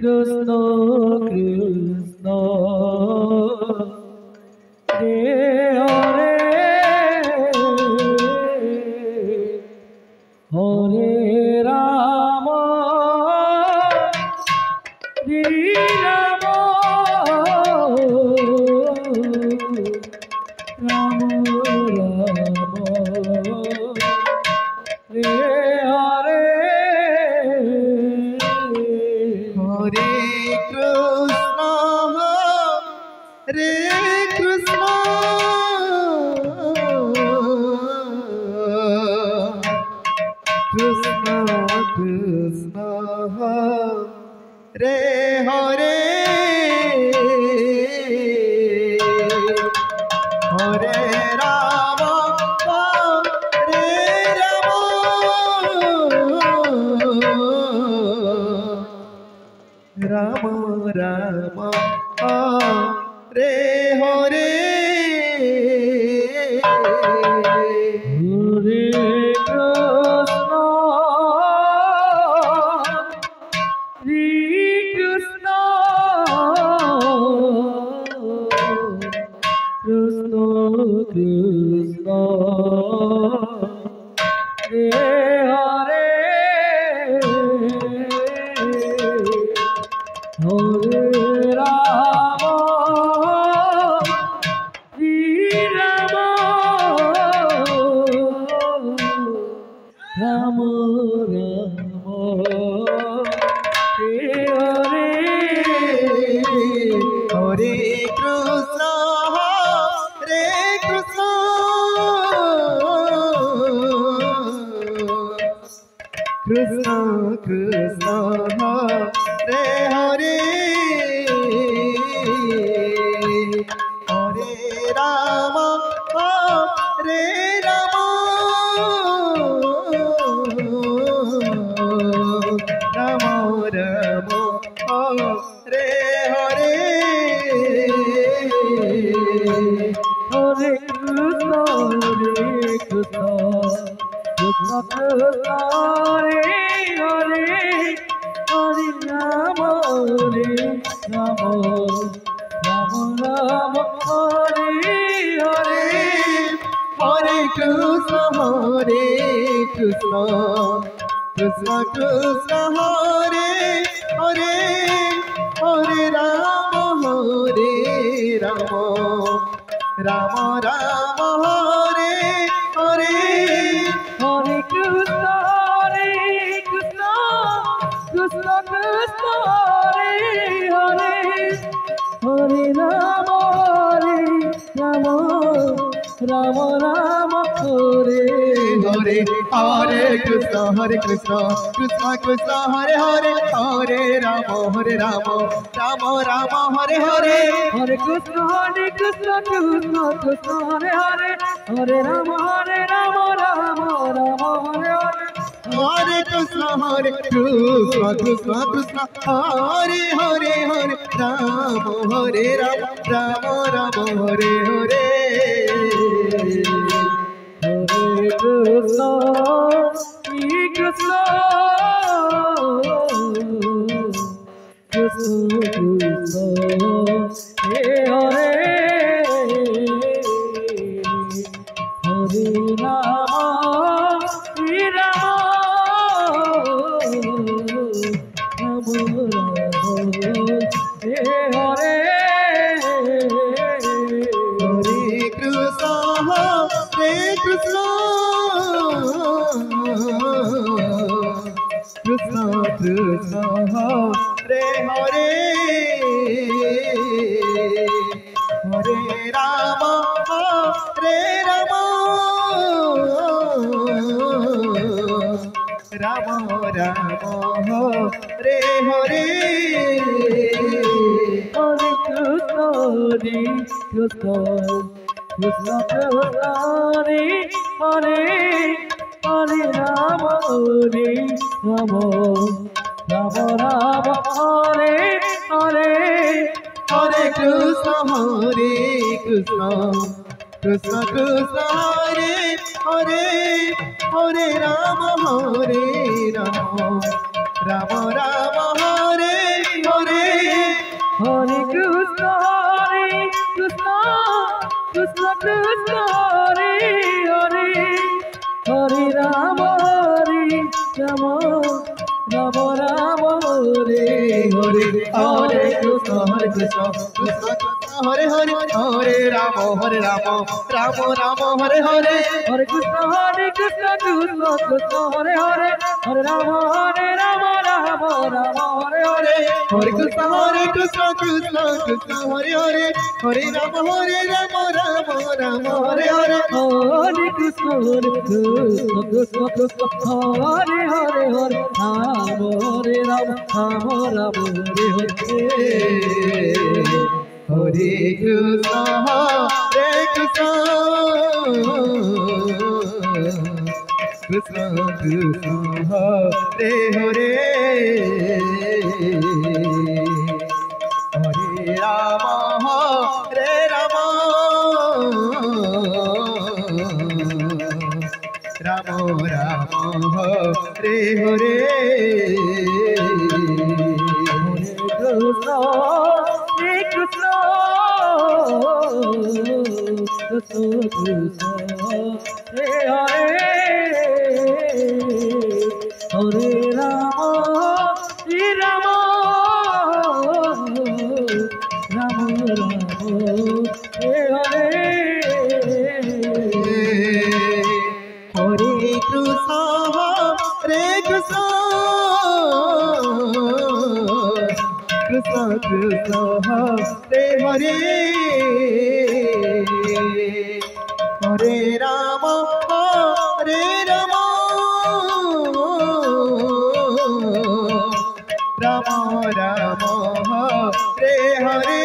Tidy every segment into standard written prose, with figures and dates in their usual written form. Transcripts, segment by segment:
Krishna Krishna Hare Hare Hare Rama Hare Rama Rama Rama Rama Hare Hare Hare Hare Hare Krishna Hare Hare Hare Ram Ram Ram Hare Hare Hare Krishna Krishna Krishna Hare Hare Hare Ram Ram Ram Hare Hare Hare Krishna Krishna Krishna Hare Hare Hare Ram Ram Ram Hare Hare Hare Krishna Krishna Krishna Hare Hare Hare Ram Ram Ram Hare Hare Hare Krishna Krishna Krishna Hare Hare Hare Ram Ram Ram Hare Hare Krishna Krishna Krishna Krishna hey Hare Hare Ram Ram Ram Ram hey Hare Hare Krishna Hare Krishna Krishna Krishna Hare Hare Hare Ram Ram Ram Hare Hare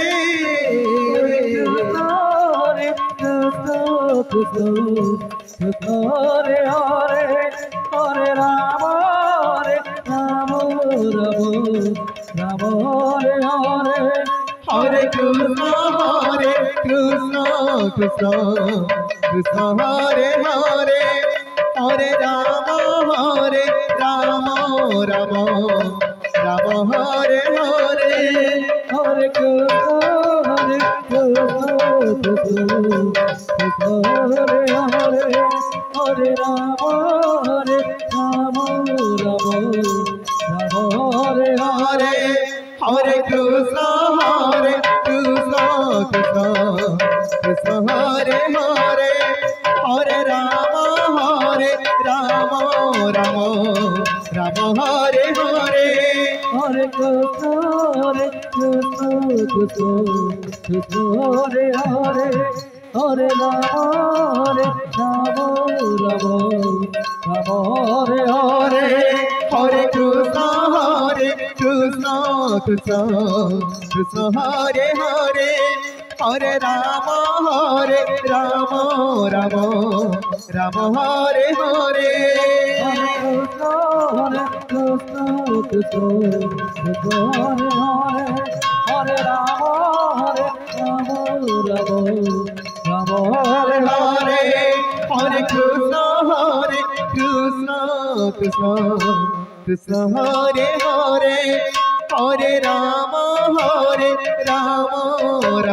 Hare Krishna Krishna Krishna Hare Hare Hare Ram Ram Ram Hare Hare Hare Krishna Krishna Krishna Hare Hare Hare Ram Ram Ram Hare Hare Hare Krishna Krishna Krishna Hare Hare Hare Ram Ram Ram Hare Hare Hare Krishna Krishna Krishna Hare Hare Hare Ram Ram Ram Hare Hare Hare Krishna Krishna Krishna Hare Hare Hare Ram Ram Ram Hare Hare Hare Krishna Krishna Krishna Hare Hare Hare Ram Ram Ram Hare Hare Hare Krishna Krishna Krishna Hare Hare Hare Ram Ram Ram Hare Hare Hare Krishna Krishna Krishna Hare Hare Hare Ram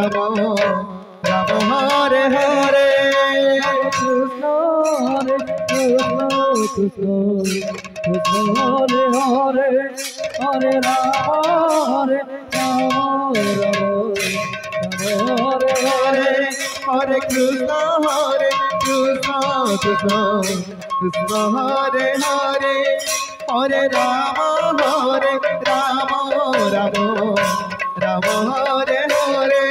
Ram Ram Hare Hare Krishna Krishna Krishna Hare Hare Hare Ram Ram Hare Hare Hare Krishna Krishna Krishna Hare Hare Hare Ram Ram Ram Hare Hare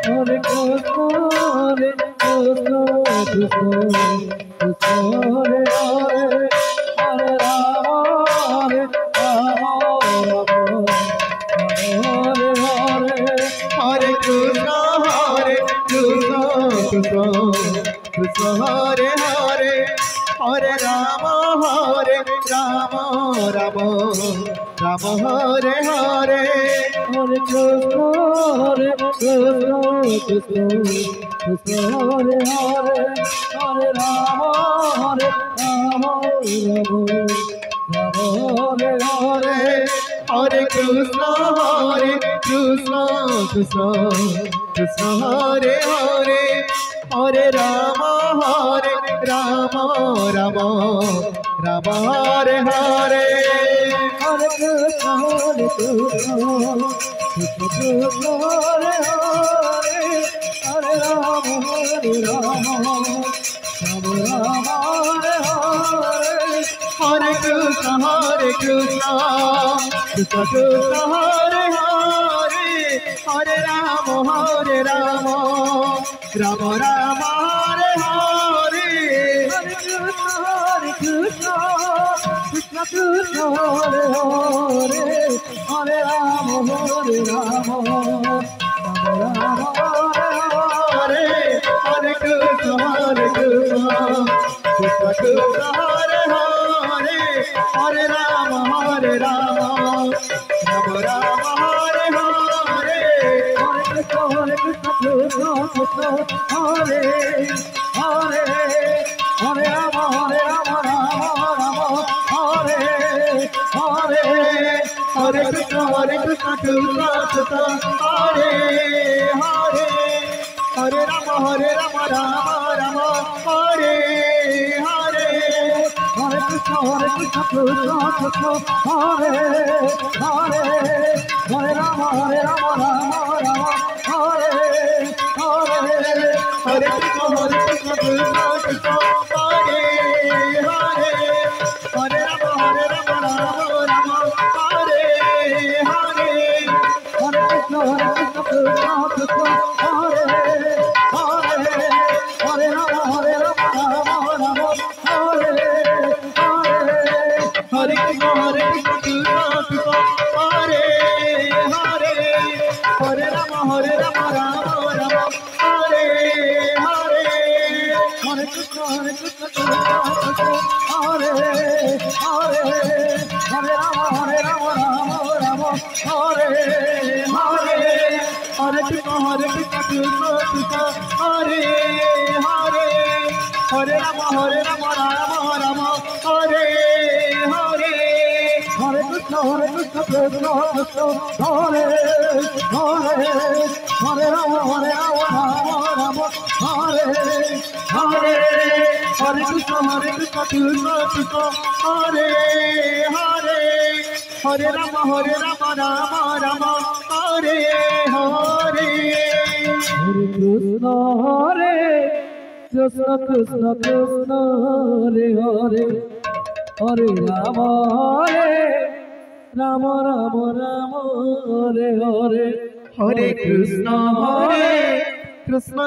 Hare Krishna Krishna Krishna Hare Hare Hare Ram Ram Hare Hare Hare Krishna Krishna Krishna Hare Hare Hare Ram Ram Ram Hare Hare Hare Krishna Krishna Krishna Hare Hare Hare Ram Ram Ram Hare Hare Hare Krishna Krishna Krishna Hare Hare Hare Rama Rama Rama Hare Hare Hare Krishna Krishna Krishna Hare Hare Hare Rama Rama Rama Hare Hare Hare Krishna Krishna Krishna Hare Hare Hare Rama Rama Rama Hare Hare Hare Krishna Krishna Krishna Hare Hare Hare Rama Rama Hare Hare Krishna Krishna Krishna Hare Hare Hare Rama Rama Rama Hare Hare Hare Krishna Krishna Krishna Hare Hare Hare Rama Rama Rama Hare Hare Hare Krishna Krishna Krishna Hare Hare Hare Rama Rama Rama Hare Hare Hare Krishna Krishna Krishna Hare Hare Hare Rama Rama Rama Hare Hare Hare Krishna Krishna Krishna Hare Hare Hare Rama Rama Rama Hare Hare Hare Krishna Krishna Krishna Hare Hare Hare Rama Rama Hare Hare Hare Krishna Krishna Hare Hare Hare Rama Rama Hare Hare Hare Krishna Krishna Hare Hare Hare Rama Rama Hare Hare Hare Krishna Krishna Hare Hare Hare Rama Rama Hare Hare Hare Krishna Krishna Hare Hare Hare Rama Rama Hare Hare Hare Krishna Krishna Hare Hare Hare Rama Rama Hare Hare Hare Krishna Krishna Krishna Hare Hare Hare Rama Rama Rama Hare Hare Hare Krishna Krishna